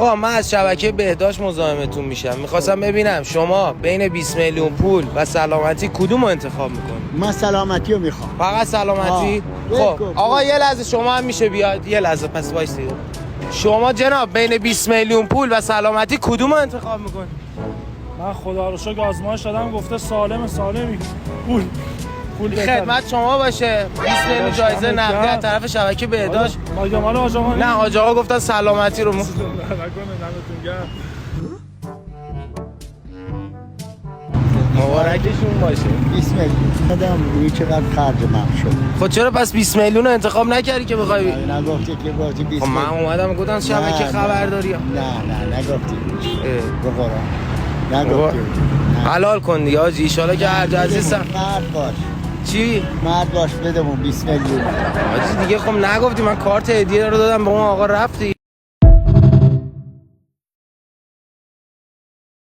آقا من از شبکه بهداشت مزاحمتون میشم. میخواستم ببینم شما بین 20 میلیون پول و سلامتی کدوم رو انتخاب میکنید؟ من سلامتی رو میخوام. فقط سلامتی؟ خب آقا یه لحظه شما هم میشه بیاد. یه لحظه پس وایسید. شما جناب بین 20 میلیون پول و سلامتی کدوم رو انتخاب میکنید؟ من خدا رو شکر آزمایش دادم گفته سالمی. پول خدمت شما باشه. 20 میلیون جایزه نقدی از طرف شبکه بهداشت. مگه مال آج آقا نه آج آقا گفتن سلامتی رو نکنه دمتون گرم. مبارکشون باشه. 20 میلیون دادم روی چقدر خرج من شد. خب چرا پس 20 میلیون رو انتخاب نکردی که بخوای؟ نگفتی که گفتی 20 خب من میلیون. اومدم گفتم شبکه خبرداری. نه نگفتی. به قرآن نگفتی. حلال کن دیگه حاجی. ان شاءالله که هر عزیزم. مرد باش. چی؟ مرد باش بدمون 20 میلیون. حاجی دیگه خب نگفتی. من کارت هدیه رو دادم به اون آقا رفتی.